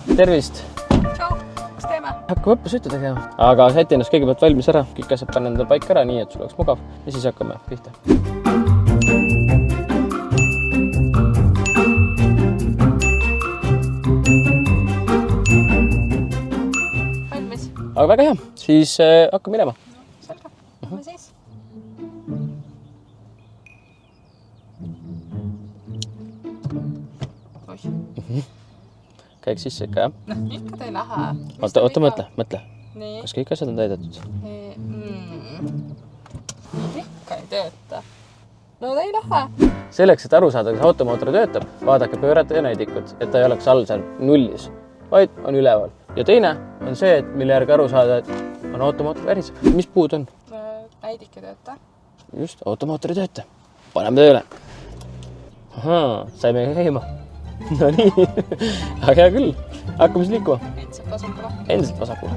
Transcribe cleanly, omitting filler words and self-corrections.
Tervist! Tšau, mis teeme? Hakkame õppusõitu tegema. Aga säti ennast kõigepealt valmis ära. Kõik asjad panen endale paika ära, nii et sul oleks mugav. Ja siis hakkame pihta. Valmis? Aga väga hea. Siis hakkame minema. Selge. Lähme siis. Käiks sisse ikka, jah? Ikka ta ei lähe. Oota, mõtle. Nii. Kas kõik asjad on täidetud? Ikka ei tööta. No ta ei lähe. Selleks, et aru saada, kas automootor töötab, vaadake pöörata ja näidikut, et ta ei oleks all seal nullis, vaid on üleval. Ja teine on see, et mille järgi aru saada, et on automootor väris. Mis puud on? Näidik ei tööta. Just, automootor ei tööta. Paneme tööle. Ahaa, saime käima. No nii, aga hea küll. Hakkame siis liikuma. Endiselt vasakule. Endiselt vasakule.